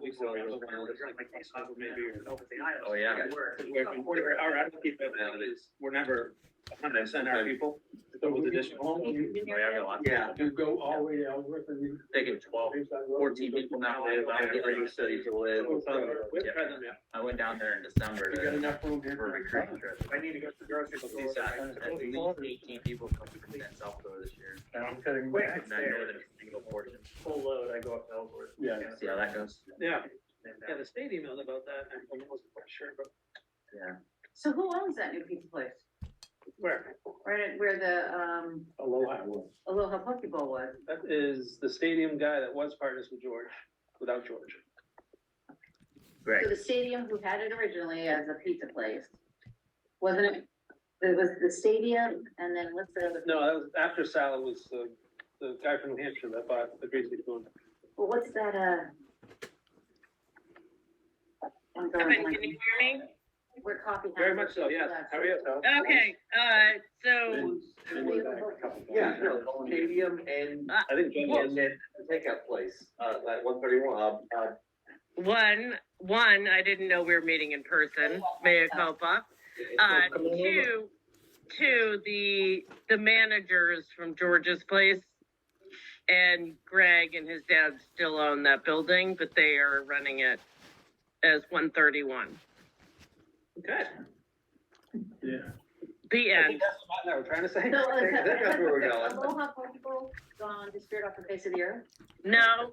We saw it was maybe. Oh, yeah. Our upkeep we're never 100% our people. Those additional homes. Yeah. You go all the way out with and. Taking 12, 14 people nowadays. I don't get where you study to live. I went down there in December You got enough room here for a for recruiting trip. I need to go to the grocery store. At least 18 people come from that South Dakota this year. I'm cutting. Wait, And I know that it's a single portion. Full load, I go up to Ellsworth. Yeah. See how that goes? Yeah, the state emailed about that, and I wasn't quite sure, but Yeah. So who owns that new pizza place? where? Right at where the, Aloha was. Aloha Poke Bowl was. That is the stadium guy that was partners with George, without George. Greg. So the stadium who had it originally as a pizza place, wasn't it? It was the stadium and then what's the other? No, that was after Sal was the guy from New Hampshire that bought the Greasy Spoon. Well, what's that, I'm Kevin, drawing a can blank. you hear me? We're coffee. Very much so, yes. How are you? Okay, so, Yeah, no, stadium and, I think and then the takeout place, at 131, one, I didn't know we were meeting in person, mea culpa. Two, the managers from George's place and Greg and his dad still own that building, but they are running it as 131. Okay. Yeah. The I end. think that's what we're trying to say. So, That's where we're going. Aloha Poke Bowl gone, disappeared off the face of the earth? No,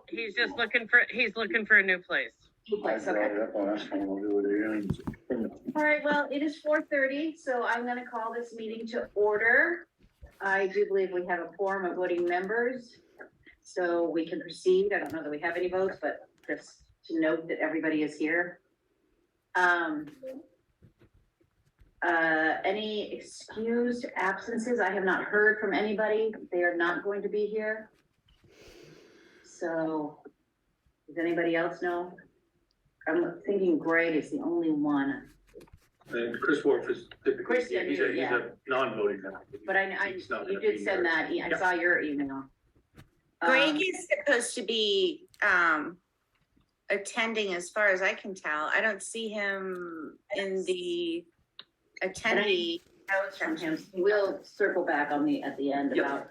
he's just looking for a new place. New place, okay. All right, well, it is 4:30, so I'm gonna call this meeting to order. I do believe we have a quorum of voting members, so we can proceed. I don't know that we have any votes, but just to note that everybody is here. Any excused absences? I have not heard from anybody. They are not going to be here. So, does anybody else know? I'm thinking Greg is the only one, And Chris Wolf is typically, Chris, he's yeah. a non-voting member. but He's not you gonna did be send here. that, I saw your email. Greg is supposed to be, attending as far as I can tell. I don't see him in the attendee. Notes from him. We'll circle back at the end Yep. about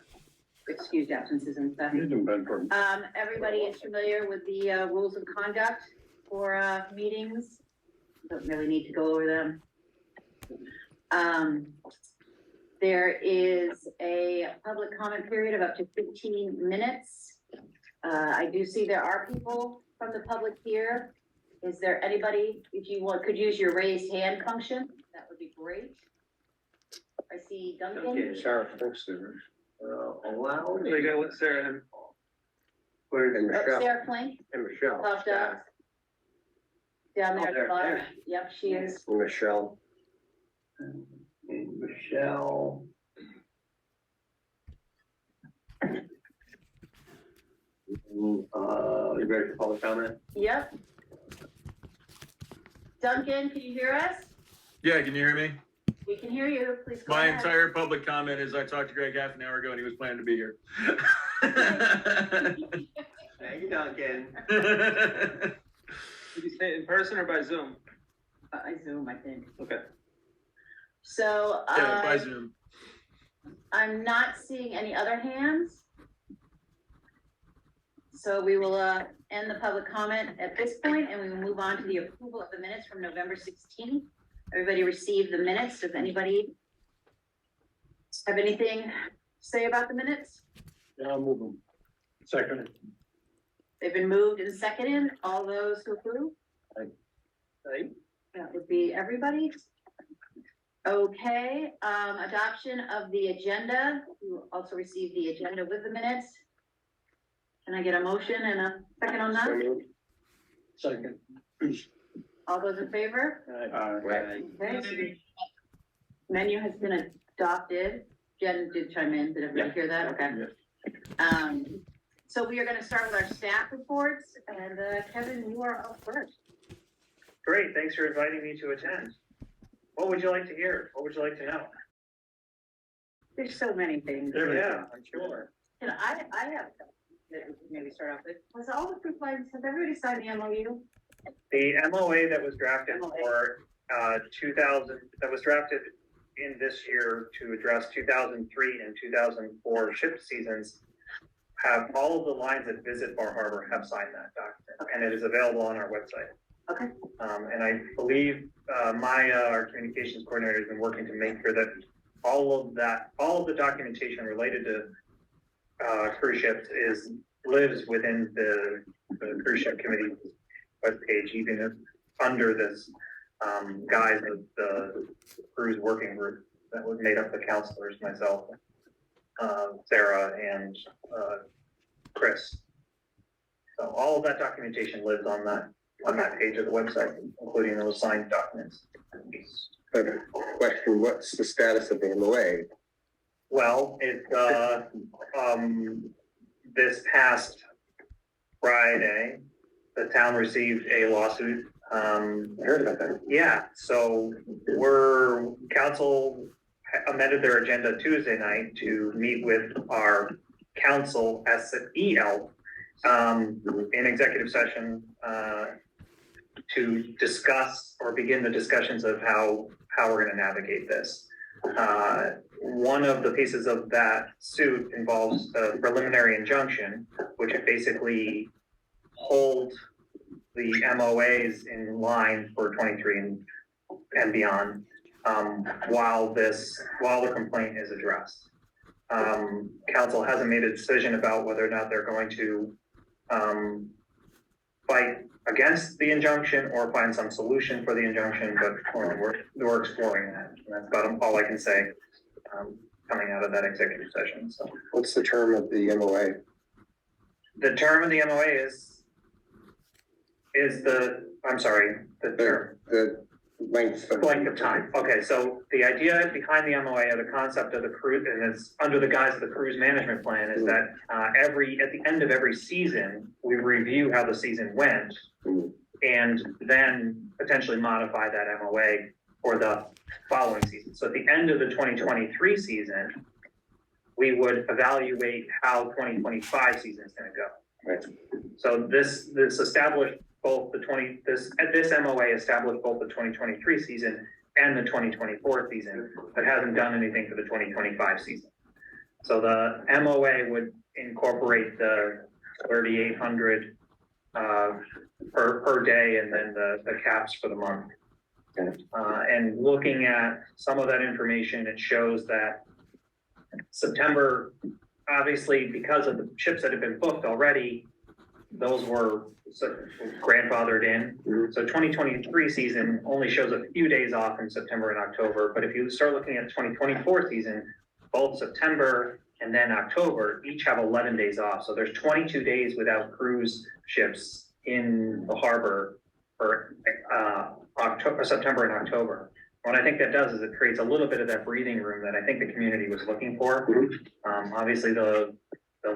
excused absences and stuff. He's in Bedford. Everybody is familiar with the rules of conduct for meetings. Don't really need to go over them. There is a public comment period of up to 15 minutes. I do see there are people from the public here. Is there anybody, if you could use your raised hand function, that would be great. I see Duncan. Sarah Foster. Allow. They gotta let Sarah in. And Oh, Sarah Flink, And Michelle. popped up. Down there at the there, bottom. there. Yep, she is. And Michelle. And Michelle. You ready for public comment? Yep. Duncan, can you hear us? Yeah, can you hear me? We can hear you. Please go My ahead. entire public comment is I talked to Greg half an hour ago and he was planning to be here. Thank you, Duncan. Did you say it in person or by Zoom? I Zoom, I think. Okay. So, Yeah, by Zoom. I'm not seeing any other hands. So we will, end the public comment at this point, and we will move on to the approval of the minutes from November 16th. Everybody received the minutes. Does anybody have anything to say about the minutes? Yeah, I'll move him. Second. They've been moved and seconded. All those who approve? Right? That would be everybody. Okay, adoption of the agenda. You also received the agenda with the minutes. Can I get a motion and a second on that? Second. All those in favor? Right. Okay, so the menu has been adopted. Jen did chime in. Did everybody hear that? Okay. So we are gonna start with our staff reports, and Kevin, you are up first. Great, thanks for inviting me to attend. What would you like to hear? What would you like to know? There's so many things. Everything. Yeah, I'm sure. You know, I have that we could maybe start off with? Was all the proof lines, have everybody signed the MOU? The MOA that was drafted for, 2000, that was drafted in this year to address 2003 and 2004 ship seasons, have all of the lines that visit Bar Harbor have signed that document, and it is available on our website. Okay. And I believe, our communications coordinator has been working to make sure that all of the documentation related to, cruise ships lives within the cruise ship committee webpage, even if under this, guise of the cruise working group that was made up of counselors, myself, Sarah, and, Chris. So all of that documentation lives on that page of the website, including those signed documents. Question, what's the status of the MOA? Well, this past Friday, the town received a lawsuit. I heard about that. Yeah, so council amended their agenda Tuesday night to meet with our council, SEL, in executive session, to discuss or begin the discussions of how we're gonna navigate this. One of the pieces of that suit involves a preliminary injunction, which basically holds the MOAs in line for 23 and beyond, while the complaint is addressed. Council hasn't made a decision about whether or not they're going to, fight against the injunction or find some solution for the injunction, but we're exploring that. And that's about all I can say, coming out of that executive session, so. What's the term of the MOA? The term of the MOA is the term. The length of Time. Okay, so the idea behind the MOA, or the concept of the cruise, and it's under the guise of the cruise management plan, is that at the end of every season, we review how the season went, and then potentially modify that MOA for the following season. So at the end of the 2023 season, we would evaluate how 2025 season is going to go. Right. So this established both this MOA established both the 2023 season and the 2024 season, but hasn't done anything for the 2025 season. So the MOA would incorporate the 3,800 per day, and then the caps for the month. And looking at some of that information, it shows that September, obviously, because of the ships that have been booked already, those were grandfathered in. So 2023 season only shows a few days off in September and October, but if you start looking at 2024 season, both September and then October each have 11 days off. So there's 22 days without cruise ships in the harbor for September and October. What I think that does is it creates a little bit of that breathing room that I think the community was looking for. Obviously the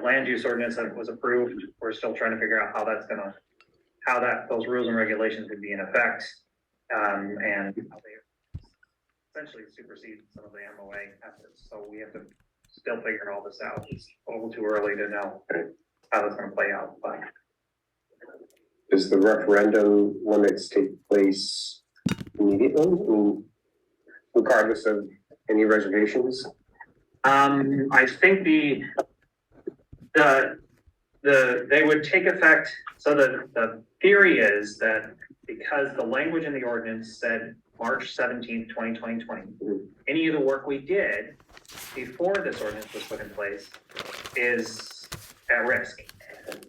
land use ordinance that was approved, we're still trying to figure out how those rules and regulations would be in effect, and how they essentially supersede some of the MOA efforts. So we have to still figure all this out. It's a little too early to know how that's going to play out. But does the referendum limits take place immediately, regardless of any reservations? I think they would take effect. So the theory is that because the language in the ordinance said March 17th, 2020, any of the work we did before this ordinance was put in place is at risk.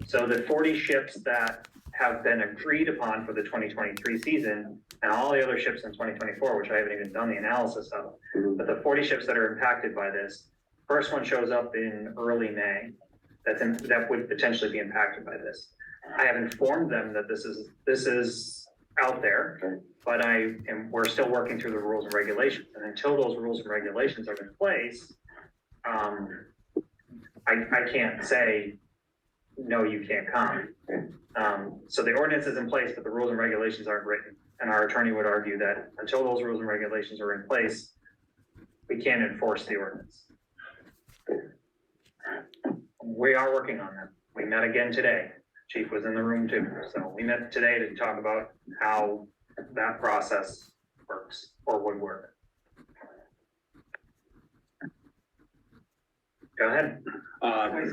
So the 40 ships that have been agreed upon for the 2023 season, and all the other ships in 2024, which I haven't even done the analysis of, but the 40 ships that are impacted by this, first one shows up in early May. That would potentially be impacted by this. I have informed them that this is out there, but we're still working through the rules and regulations. And until those rules and regulations are in place, I can't say, no, you can't come. So the ordinance is in place, but the rules and regulations aren't written. And our attorney would argue that until those rules and regulations are in place, we can't enforce the ordinance. We are working on that. We met again today. Chief was in the room too. So we met today to talk about how that process works or would work. Go ahead.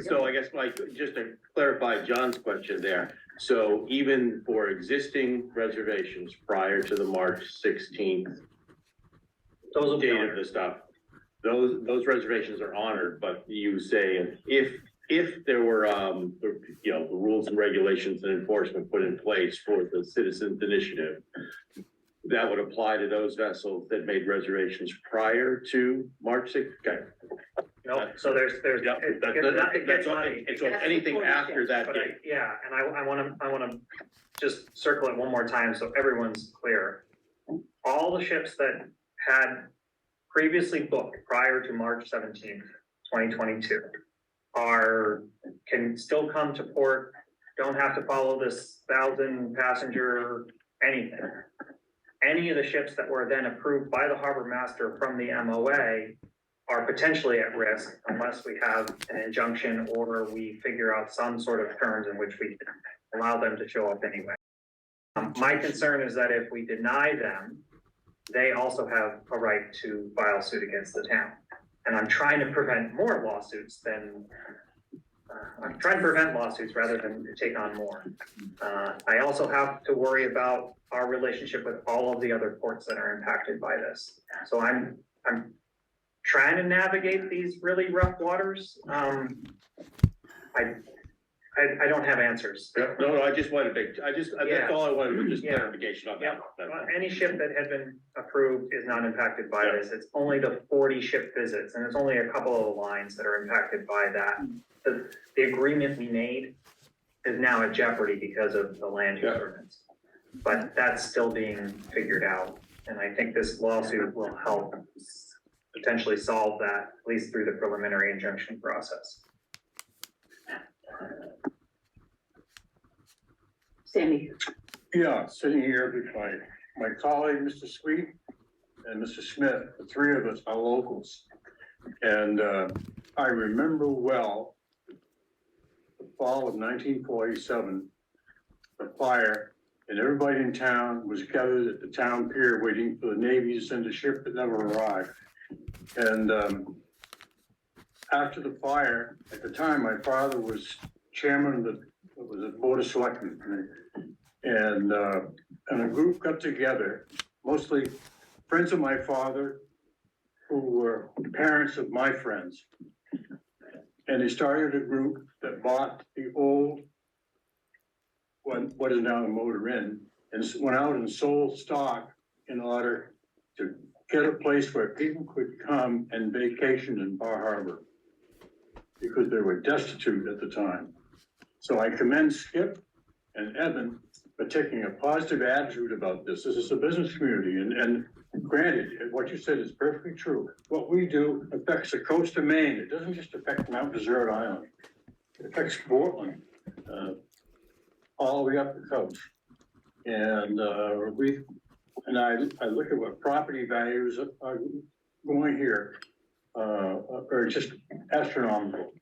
So I guess like, just to clarify John's question there, so even for existing reservations prior to the March 16th Those will be date of honored. the stuff, those reservations are honored, but you say if there were, you know, the rules and regulations and enforcement put in place for the citizens initiative, that would apply to those vessels that made reservations prior to March 6th? Okay. No, so there's, Yeah, that's all, and so anything after that But date. yeah, and I wanna just circle it one more time so everyone's clear. All the ships that had previously booked prior to March 17th, 2022 can still come to port, don't have to follow this 1,000 passenger anything. Any of the ships that were then approved by the harbor master from the MOA are potentially at risk unless we have an injunction or we figure out some sort of terms in which we can allow them to show up anyway. My concern is that if we deny them, they also have a right to file suit against the town. And I'm trying to prevent more lawsuits I'm trying to prevent lawsuits rather than take on more. I also have to worry about our relationship with all of the other ports that are impacted by this. So I'm trying to navigate these really rough waters. I don't have answers. No, I just wanted to, that's all I wanted, was just Yeah. clarification on that. Any ship that had been approved is not impacted by this. It's only the 40 ship visits, and it's only a couple of lines that are impacted by that. The agreement we made is now at jeopardy because of the land use ordinance. But that's still being figured out, and I think this lawsuit will help potentially solve that, at least through the preliminary injunction process. Sammy, Yeah, sitting here with my colleague, Mr. Sweet, and Mr. Smith, the three of us are locals. And I remember well the fall of 1947, the fire, and everybody in town was gathered at the town pier waiting for the Navy to send a ship that never arrived. And after the fire, at the time, my father was chairman of the Board of Selectmen. And a group got together, mostly friends of my father, who were parents of my friends. And they started a group that bought the old, what is now the Motor Inn, and went out and sold stock in order to get a place where people could come and vacation in Bar Harbor, because they were destitute at the time. So I commend Skip and Evan for taking a positive attitude about this. This is a business community, and granted, what you said is perfectly true. What we do affects the coast of Maine. It doesn't just affect Mount Desert Island. It affects Portland, all the way up the coast. And I look at what property values are going here, are just astronomical.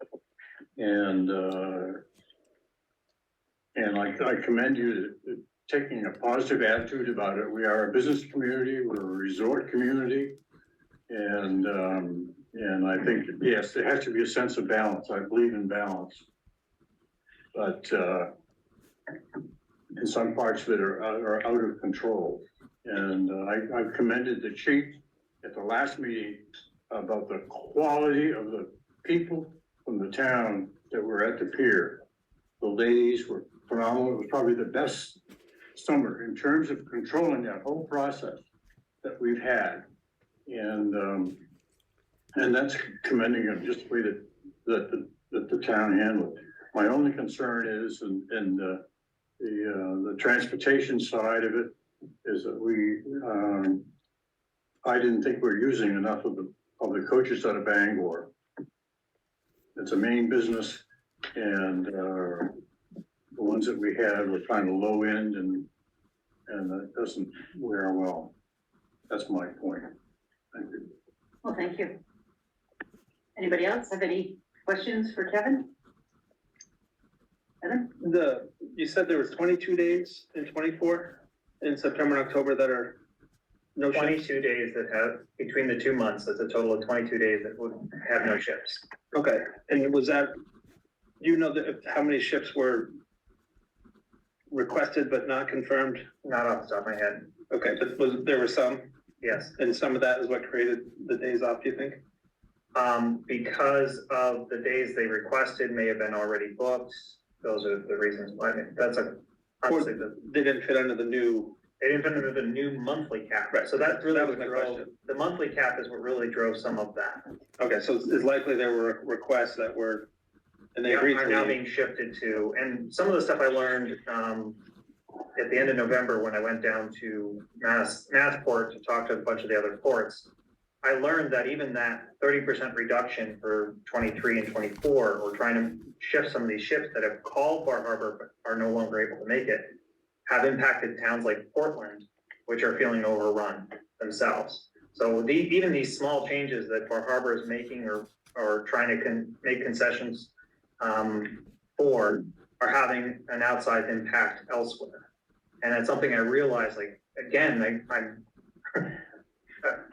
And I commend you to taking a positive attitude about it. We are a business community, we're a resort community. And I think, yes, there has to be a sense of balance. I believe in balance. But in some parts of it are out of control. And I've commended the chief at the last meeting about the quality of the people from the town that were at the pier. The ladies were phenomenal. It was probably the best summer in terms of controlling that whole process that we've had. And that's commending them just the way that the town handled it. My only concern is, and the transportation side of it is that I didn't think we were using enough of the coaches out of Bangor. It's a main business, and the ones that we had were kind of low end, and it doesn't wear well. That's my point. Thank you. well, thank you. Anybody else have any questions for Kevin? You said there was 22 days in 24 in September and October that are no ships? 22 days that have, between the 2 months, that's a total of 22 days that would have no ships. Okay, and was that, you know, how many ships were requested but not confirmed? Not off the top of my head. Okay, but there were some, Yes. and some of that is what created the days off, do you think? Because of the days they requested may have been already booked. Those are the reasons why. That's honestly They didn't fit under the new. they didn't fit under the new monthly cap. Right. So that really That was my drove, question. the monthly cap is what really drove some of that. Okay, so it's likely there were requests that were, and they Yeah, agreed are to. now being shifted to, and some of the stuff I learned, at the end of November, when I went down to Massport to talk to a bunch of the other ports, I learned that even that 30% reduction for 23 and 24, we're trying to shift some of these ships that have called Bar Harbor but are no longer able to make it, have impacted towns like Portland, which are feeling overrun themselves. So even these small changes that Bar Harbor is making or trying to make concessions for are having an outsized impact elsewhere. And that's something I realized, like, again, I'm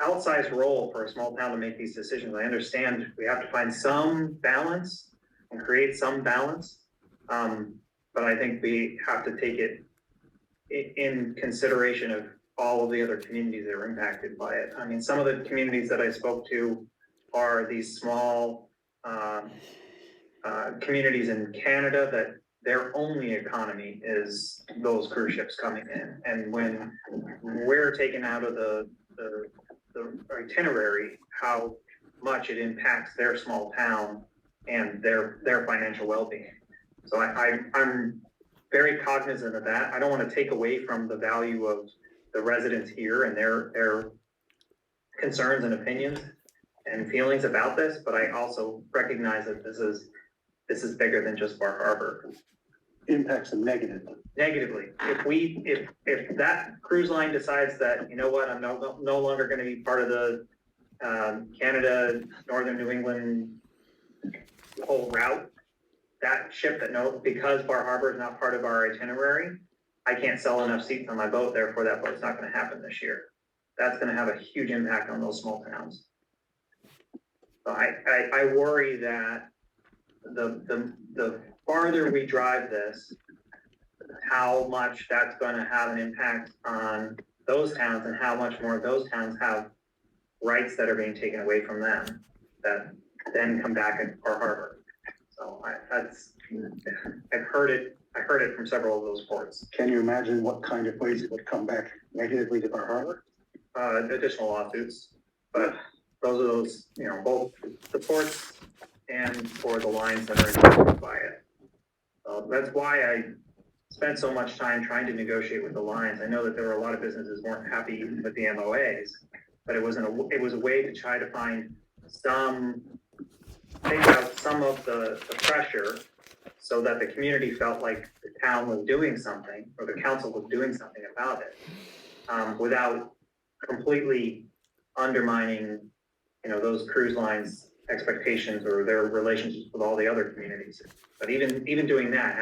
outsized role for a small town to make these decisions. I understand we have to find some balance and create some balance. But I think we have to take it in consideration of all of the other communities that are impacted by it. I mean, some of the communities that I spoke to are these small communities in Canada that their only economy is those cruise ships coming in. And when we're taken out of the itinerary, how much it impacts their small town and their financial well-being. So I'm very cognizant of that. I don't want to take away from the value of the residents here and their concerns and opinions and feelings about this, but I also recognize that this is bigger than just Bar Harbor. Impacts them negatively. Negatively, if that cruise line decides that, you know what, I'm no longer going to be part of the Canada, Northern New England whole route, that ship because Bar Harbor is not part of our itinerary, I can't sell enough seats on my boat, therefore that boat's not going to happen this year. That's going to have a huge impact on those small towns. So I worry that the farther we drive this, how much that's going to have an impact on those towns and how much more those towns have rights that are being taken away from them that then come back at Bar Harbor. So I've heard it from several of those ports. Can you imagine what kind of ways it would come back negatively to Bar Harbor? Additional lawsuits, but those, both the ports and for the lines that are impacted by it. So that's why I spent so much time trying to negotiate with the lines. I know that there were a lot of businesses weren't happy with the MOAs, but it was a way to try to take out some of the pressure so that the community felt like the town was doing something or the council was doing something about it, without completely undermining, those cruise lines' expectations or their relationships with all the other communities. But even doing that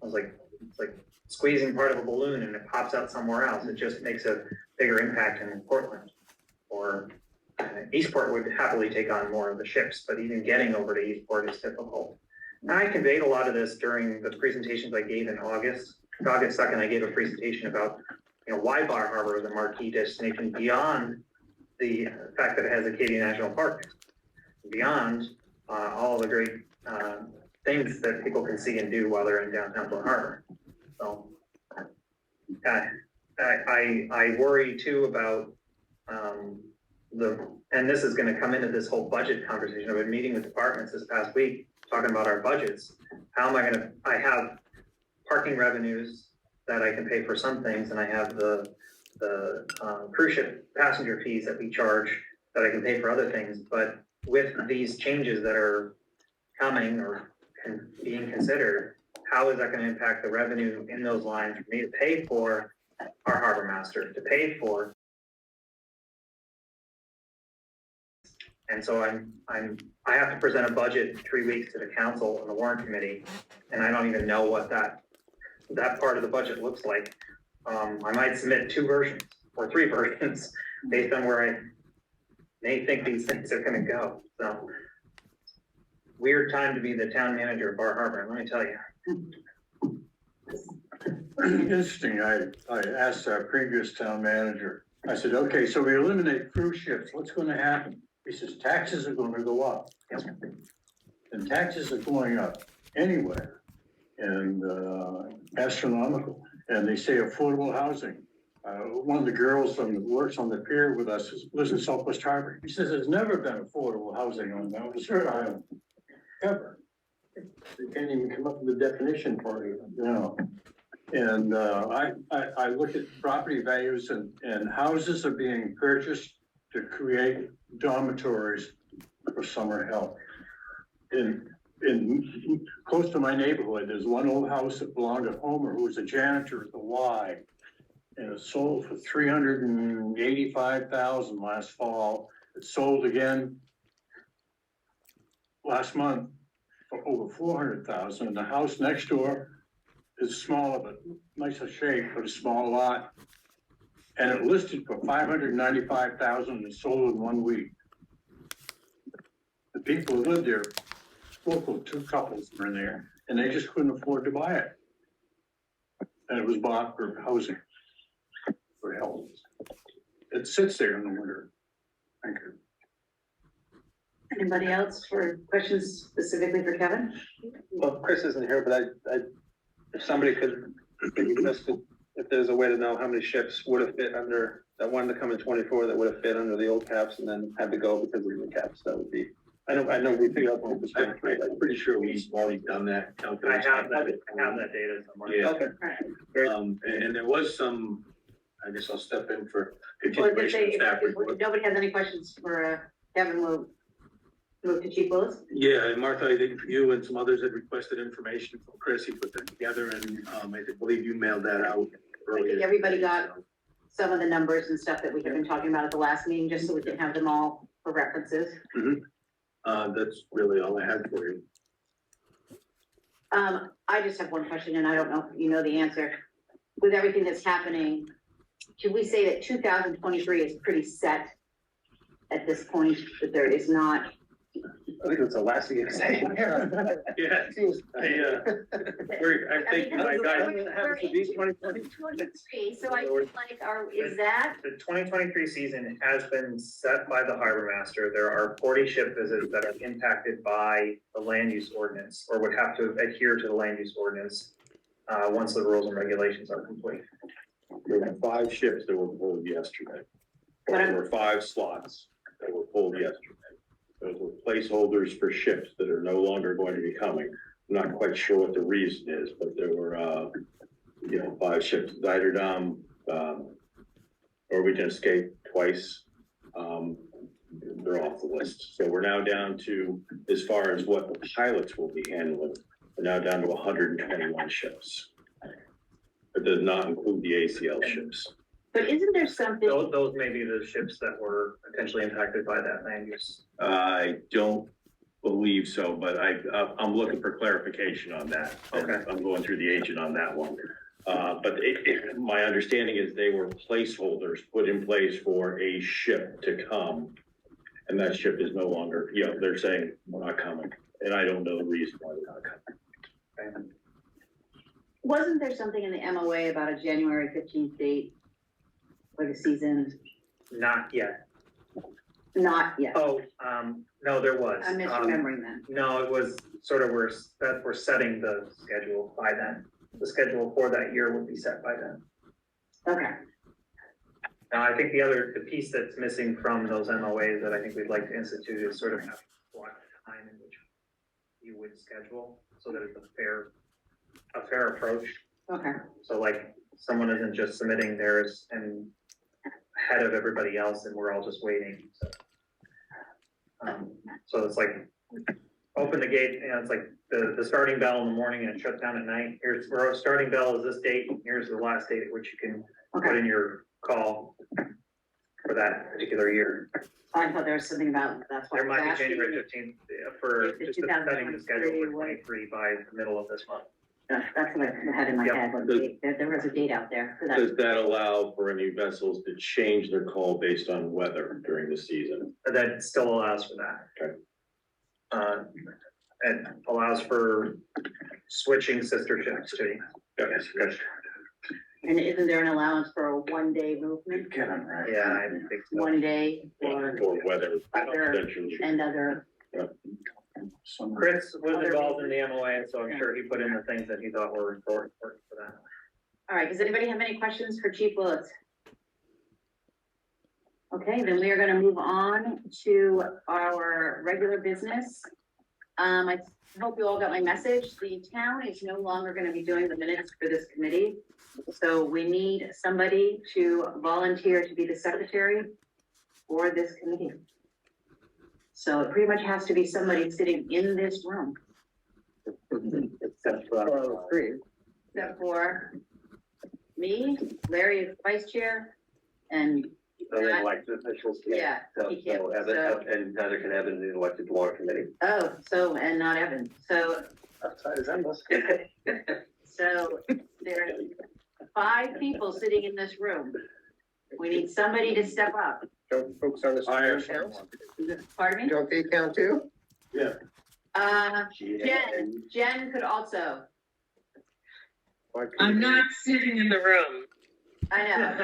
it's like squeezing part of a balloon and it pops out somewhere else. It just makes a bigger impact in Portland. Or Eastport would happily take on more of the ships, but even getting over to Eastport is difficult. And I conveyed a lot of this during the presentations I gave in August. August 2nd, I gave a presentation about why Bar Harbor is a marquee destination beyond the fact that it has Acadia National Park, beyond all the great things that people can see and do while they're in downtown Bar Harbor. So I worry too about and this is going to come into this whole budget conversation. I've been meeting with departments this past week talking about our budgets. How am I have parking revenues that I can pay for some things, and I have the cruise ship passenger fees that we charge that I can pay for other things. But with these changes that are coming or being considered, how is that going to impact the revenue in those lines for me to pay for our harbor master, to pay for? And so I have to present a budget in 3 weeks to the council and the warrant committee, and I don't even know what that part of the budget looks like. I might submit 2 versions or 3 versions based on where I may think these things are gonna go, so. Weird time to be the town manager of Bar Harbor, let me tell you. Interesting, I asked our previous town manager, I said, okay, so we eliminate cruise ships, what's gonna happen? He says, taxes are gonna go up. And taxes are going up anywhere, and astronomical, and they say affordable housing. One of the girls that works on the pier with us lives in Southwest Harbor, he says, there's never been affordable housing on that island, ever. They can't even come up with a definition for it, you know. And I look at property values and houses are being purchased to create dormitories for summer help. In close to my neighborhood, there's one old house that belonged to Homer, who was a janitor at the Y. And it sold for $385,000 last fall. It sold again last month for over $400,000. And the house next door is smaller, but nicer shape, but a small lot. And it listed for $595,000 and it sold in 1 week. The people who lived there, local 2 couples were in there, and they just couldn't afford to buy it. And it was bought for housing, for help. It sits there in the winter. Thank you. Anybody else for questions specifically for Kevin? Well, Chris isn't here, but I, if somebody could, maybe listed, if there's a way to know how many ships would have fit under, that wanted to come in 24 that would have fit under the old caps and then had to go because of the new caps, that would be, I know we figured out 1%. I'm pretty sure we've already done that I calculation. have that data somewhere. Yeah. Okay. And there was some, I guess I'll step in for Well, just continuation say, of staff if report. nobody has any questions for Kevin, we'll move to Chief Willis. Yeah, and Martha, I think you and some others had requested information from Chris. He put that together and I believe you mailed that out I earlier. think everybody got some of the numbers and stuff that we have been talking about at the last meeting, just so we can have them all for references. That's really all I had for you. I just have one question, and I don't know if you know the answer. With everything that's happening, should we say that 2023 is pretty set at this point, that there is not? I think that's the last thing you say. Yeah, I think my guy, We're into 2023, so I feel like, is that? The 2023 season has been set by the harbor master. There are 40 ship visits that are impacted by the land use ordinance, or would have to adhere to the land use ordinance, once the rules and regulations are complete. There were 5 ships that were pulled yesterday. There were 5 slots that were pulled yesterday. Those were placeholders for ships that are no longer going to be coming. I'm not quite sure what the reason is, but there were, 5 ships. Zuiderdam, Norwegian Escape twice. They're off the list. So we're now down to, as far as what the pilots will be handling, we're now down to 121 ships. It does not include the ACL ships. But isn't there something? Those may be the ships that were potentially impacted by that land use. I don't believe so, but I'm looking for clarification on that. Okay. I'm going through the agent on that one. But my understanding is they were placeholders put in place for a ship to come. And that ship is no longer, they're saying we're not coming. And I don't know the reason why they're not coming. Okay. Wasn't there something in the MOA about a January 15th date for the season? Not yet. Not yet. Oh, no, there was. I'm misremembering that. No, it was sort of, we're setting the schedule by then. The schedule for that year would be set by then. Okay. Now, I think the piece that's missing from those MOAs that I think we'd like to institute is sort of have a block of time in which you would schedule, so that it's a fair approach. Okay. So like, someone isn't just submitting theirs and ahead of everybody else and we're all just waiting, so. So it's like, open the gate, it's like the starting bell in the morning and it shuts down at night. Here's, our starting bell is this date, and here's the last date at which you can put in your call for that particular year. I thought there was something about, that's why I There was might be asking. January fifteenth for The just setting the schedule for 23 by the middle of this month. That's what I had in my Yep. head, when there was a date out there for that. Does that allow for any vessels to change their call based on weather during the season? That still allows for that. Okay. And allows for switching sister ships too. Yes, yes. And isn't there an allowance for a 1-day movement, Get them right. Yeah, I think so. 1 day or For weather. Other- extensions. and other? Chris was involved in the MOA, so I'm sure he put in the things that he thought were important for that. All right, does anybody have any questions for Chief Willetts? Okay, then we are gonna move on to our regular business. I hope you all got my message. The town is no longer gonna be doing the minutes for this committee. So we need somebody to volunteer to be the secretary for this committee. So it pretty much has to be somebody sitting in this room, except for me, Larry is vice chair, and elected officials. yeah, he can't, so, And Heather can have an elected water committee. oh, so, and not Evan, so, Outside is endless. so there's 5 people sitting in this room. We need somebody to step up. Don't folks on the side count? Pardon me? Don't they count too? Jen could also, I'm not sitting in the room. I know,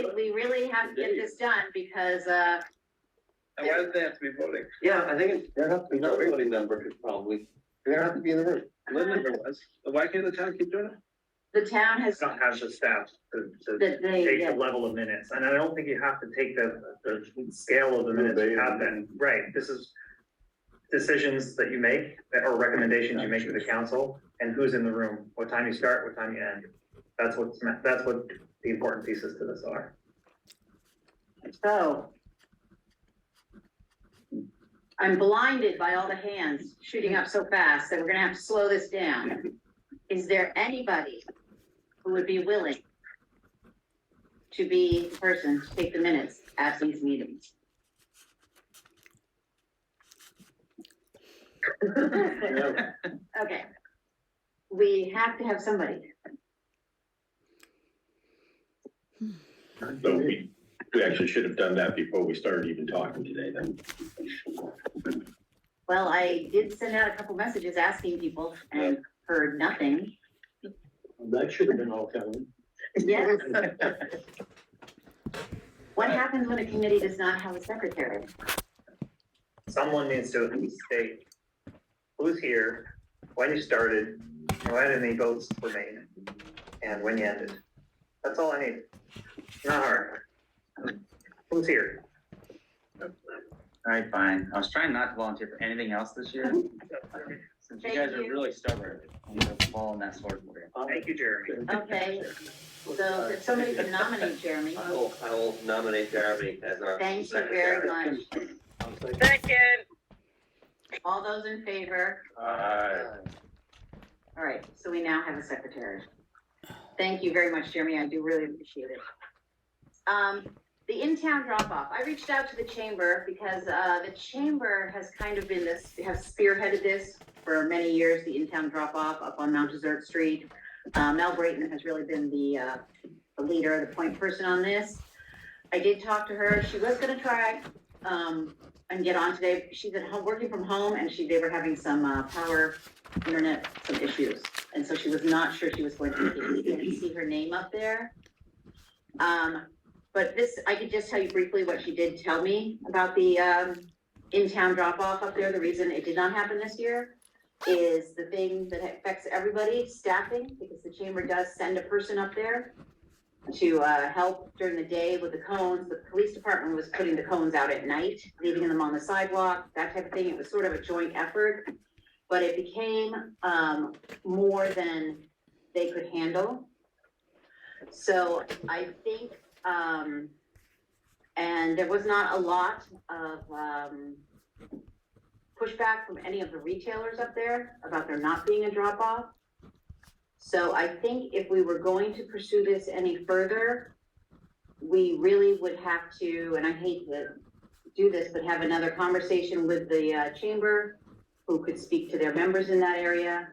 but we really have to get this done because, And why does they have to be voting? Yeah, I think there has to be no voting member could probably, there have to be in the room. Lynn never was. Why can't the town keep doing it? the town has, Don't have the staff to that they, take yeah, the level of minutes, and I don't think you have to take the scale of the minutes you have been, right, this is decisions that you make, or recommendations you make to the council, and who's in the room, what time you start, what time you end. That's what the important pieces to this are. so. I'm blinded by all the hands shooting up so fast that we're gonna have to slow this down. Is there anybody who would be willing to be the person to take the minutes at these meetings? Okay. We have to have somebody. So we actually should have done that before we started even talking today then. Well, I did send out a couple messages asking people and heard nothing. That should have been all Kevin. Yes. What happens when a committee does not have a secretary? Someone needs to at least state who's here, when you started, when any votes were made, and when you ended. That's all I need. Not hard. Who's here? All right, fine. I was trying not to volunteer for anything else this year. Since you guys are really stubborn, I'm gonna fall on that sword for you. Thank you, Jeremy. Okay, so if somebody can nominate Jeremy, I will nominate Jeremy as our. thank you very much. Second. All those in favor? All right, so we now have a secretary. Thank you very much, Jeremy. I do really appreciate it. The in-town drop-off. I reached out to the chamber because the chamber has kind of been has spearheaded this for many years, the in-town drop-off up on Mount Desert Street. Mel Brayton has really been the leader, the point person on this. I did talk to her. She was gonna try and get on today. She's at home, working from home, and they were having some power, internet, some issues. And so she was not sure she was going to see her name up there. But this, I could just tell you briefly what she did tell me about the in-town drop-off up there. The reason it did not happen this year is the thing that affects everybody, staffing, because the chamber does send a person up there to help during the day with the cones. The police department was putting the cones out at night, leaving them on the sidewalk, that type of thing. It was sort of a joint effort, but it became more than they could handle. So I think, and there was not a lot of pushback from any of the retailers up there about there not being a drop-off. So I think if we were going to pursue this any further, we really would have to, and I hate to do this, but have another conversation with the chamber, who could speak to their members in that area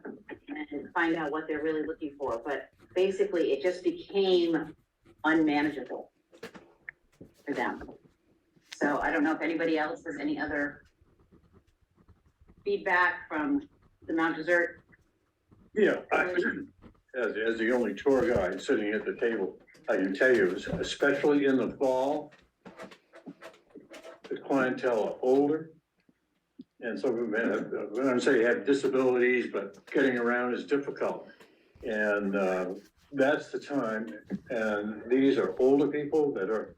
and find out what they're really looking for. But basically, it just became unmanageable for them. So I don't know if anybody else has any other feedback from the Mount Desert. Yeah, as the only tour guide sitting at the table, I can tell you, especially in the fall, the clientele are older. And some of them have, I don't say have disabilities, but getting around is difficult. And that's the time, and these are older people that are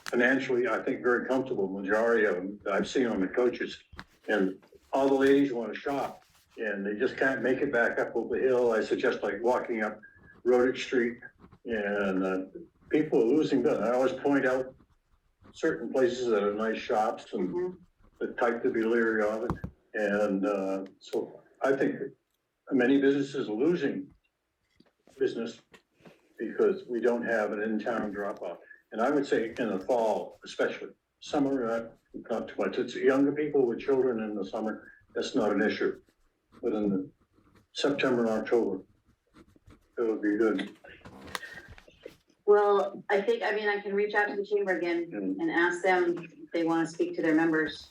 financially, I think, very comfortable, majority of them that I've seen on the coaches. And all the ladies want to shop, and they just can't make it back up over the hill. I suggest like walking up Rodick Street, and people are losing that. I always point out certain places that are nice shops and the type to be leery of it. And so I think many businesses are losing business because we don't have an in-town drop-off. And I would say in the fall, especially, summer, not too much. It's younger people with children in the summer, that's not an issue. But in the September and October, it would be good. Well, I can reach out to the chamber again and ask them if they want to speak to their members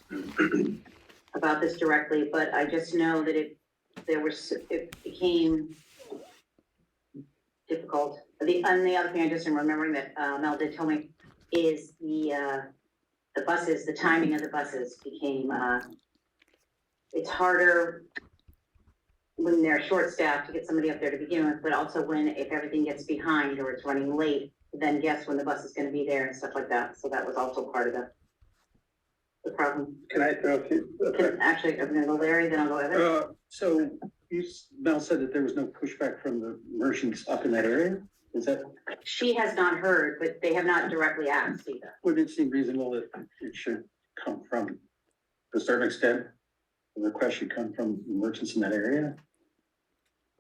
about this directly, but I just know that it became difficult. The other thing I just am remembering that Mel did tell me is the buses, the timing of the buses became, it's harder when they're short-staffed to get somebody up there to begin with, but also if everything gets behind or it's running late, then guess when the bus is gonna be there and stuff like that. So that was also part of the problem. Can I throw a few? Actually, I'm gonna go Larry, then I'll go Evan. So Mel said that there was no pushback from the merchants up in that area? Is that, She has not heard, but they have not directly asked either. would it seem reasonable that it should come from, to a certain extent, the request should come from merchants in that area?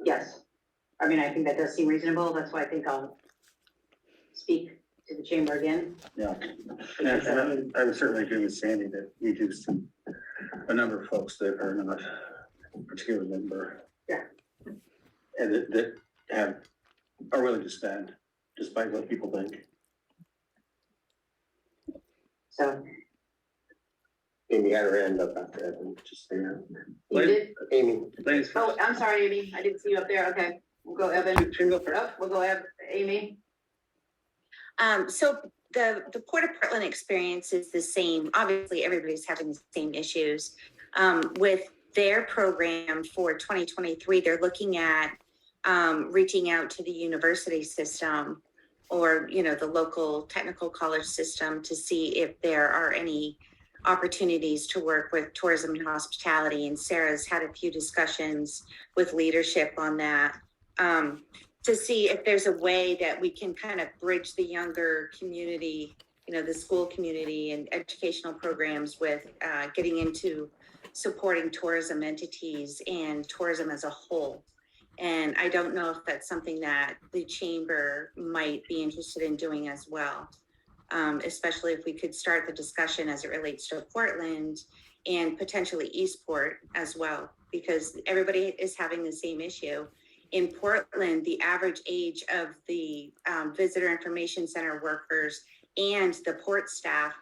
Yes. I think that does seem reasonable. That's why I think I'll speak to the chamber again. Yeah. And I would certainly agree with Sandy that we do see a number of folks that are not particularly member. Yeah. And that are willing to spend despite what people think. So, Amy had her hand up after Evan, just so you know. you did? Amy. Ladies Oh, first. I'm sorry, Amy. I didn't see you up there. Okay. We'll go Evan. Oh, we'll go Amy. So the Port of Portland experience is the same. Obviously, everybody's having the same issues. With their program for 2023, they're looking at reaching out to the university system or, the local technical college system to see if there are any opportunities to work with tourism and hospitality. And Sarah's had a few discussions with leadership on that. To see if there's a way that we can kind of bridge the younger community, the school community and educational programs with getting into supporting tourism entities and tourism as a whole. And I don't know if that's something that the chamber might be interested in doing as well, especially if we could start the discussion as it relates to Portland and potentially Eastport as well, because everybody is having the same issue. In Portland, the average age of the visitor information center workers and the port staff,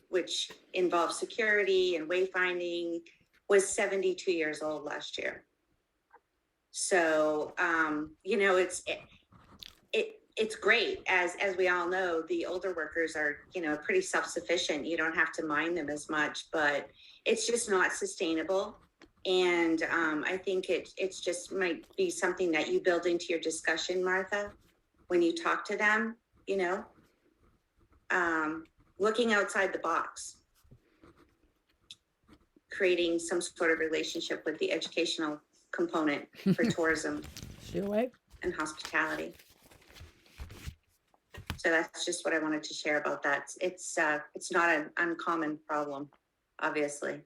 which involves security and wayfinding, was 72 years old last year. So, it's great. As we all know, the older workers are, pretty self-sufficient. You don't have to mind them as much, but it's just not sustainable. And I think it's just might be something that you build into your discussion, Martha, when you talk to them, looking outside the box, creating some sort of relationship with the educational component for tourism and hospitality. So that's just what I wanted to share about that. It's not an uncommon problem, obviously.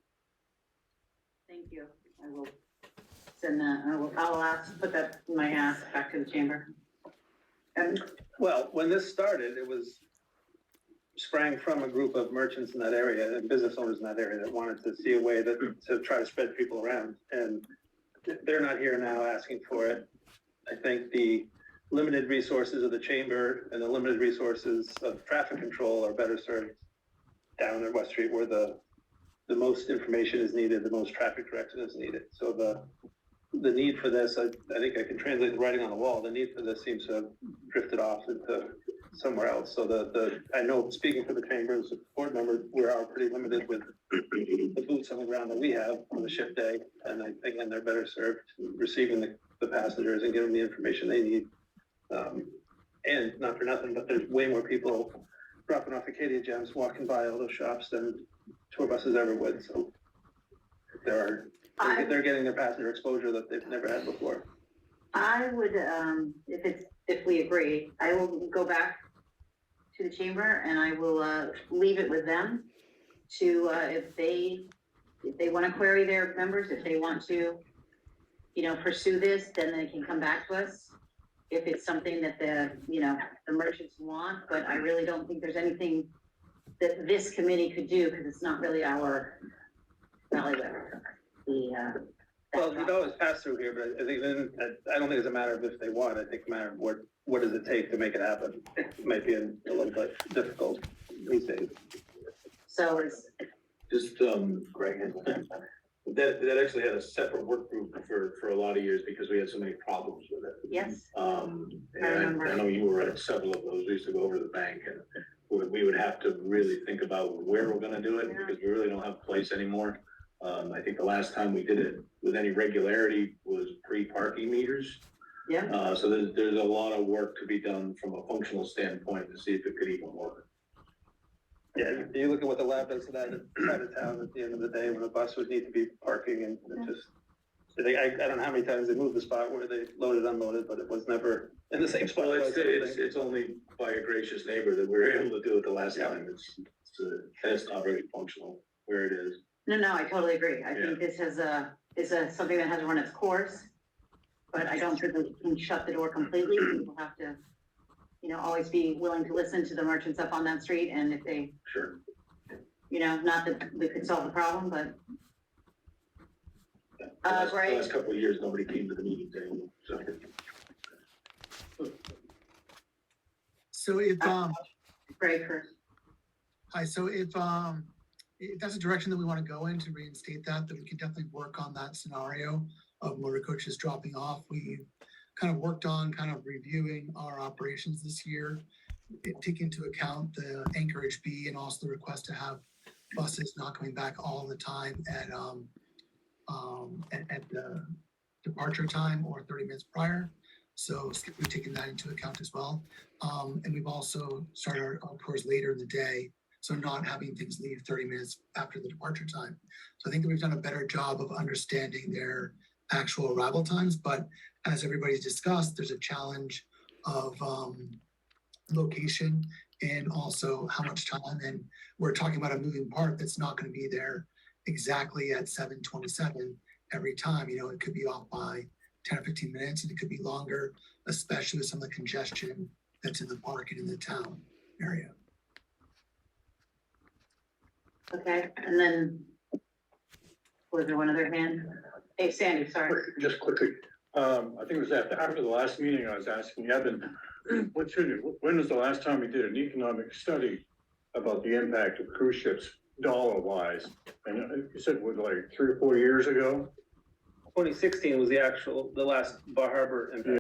Thank you. I will send that. I'll put that in my ask back to the chamber. Well, when this started, it was sprang from a group of merchants in that area and business owners in that area that wanted to see a way to try to spread people around. And they're not here now asking for it. I think the limited resources of the chamber and the limited resources of traffic control are better served down at West Street where the most information is needed, the most traffic direction is needed. So the need for this, I think I can translate the writing on the wall. The need for this seems to have drifted off into somewhere else. So I know, speaking for the chamber as a board member, we are pretty limited with the boots on the ground that we have on the ship day. And I think, and they're better served receiving the passengers and giving them the information they need. And not for nothing, but there's way more people dropping off Acadia Gems, walking by all those shops than tour buses ever would. So they're getting their passenger exposure that they've never had before. I would, if we agree, I will go back to the chamber and I will, leave it with them to, if they want to query their members, if they want to, pursue this, then they can come back to us. If it's something that the merchants want, but I really don't think there's anything that this committee could do because it's not really our bailiwick. Well, you'd always pass through here, but I think I don't think it's a matter of if they want. I think it's a matter of what does it take to make it happen. It might be a little bit difficult these days. So it's, Just, Greg, that actually had a separate work group for a lot of years because we had so many problems with it. yes, And remember. I know you were at several of those. We used to go over to the bank and we would have to really think about where we're gonna do it because we really don't have a place anymore. I think the last time we did it with any regularity was pre-parking meters. yeah. So there's a lot of work to be done from a functional standpoint to see if it could even work. Yeah, you look at what the lab does to that side of town at the end of the day when the bus would need to be parking and it just, I don't know how many times they moved the spot where they loaded, unloaded, but it was never in the same spot. Well, it's only by a gracious neighbor that we were able to do it the last time. It's not very functional where it is. No, I totally agree. I think this is something that has to run its course. But I don't think we can shut the door completely. We'll have to, always be willing to listen to the merchants up on that street. And if they, Sure. not that we could solve the problem, but. The Greg? last couple of years, nobody came to the meetings anymore, so. So if, Greg first. hi, so if that's a direction that we want to go in to reinstate that we can definitely work on that scenario of motor coaches dropping off. We kind of worked on kind of reviewing our operations this year, taking into account the Anchorage B and also the request to have buses not coming back all the time at the departure time or 30 minutes prior. So we've taken that into account as well. And we've also started our tours later in the day. So not having things leave 30 minutes after the departure time. So I think that we've done a better job of understanding their actual arrival times, but as everybody's discussed, there's a challenge of location and also how much time. And we're talking about a moving part that's not going to be there exactly at 7:27 every time. It could be off by 10 or 15 minutes and it could be longer, especially with some of the congestion that's in the park and in the town area. Okay, and then was there one other hand? Hey, Sandy, sorry. Just quickly, I think it was after the last meeting, I was asking Evan, when was the last time we did an economic study about the impact of cruise ships dollar wise? And you said it was like 3 or 4 years ago? 2016 was the last Bar Harbor impact.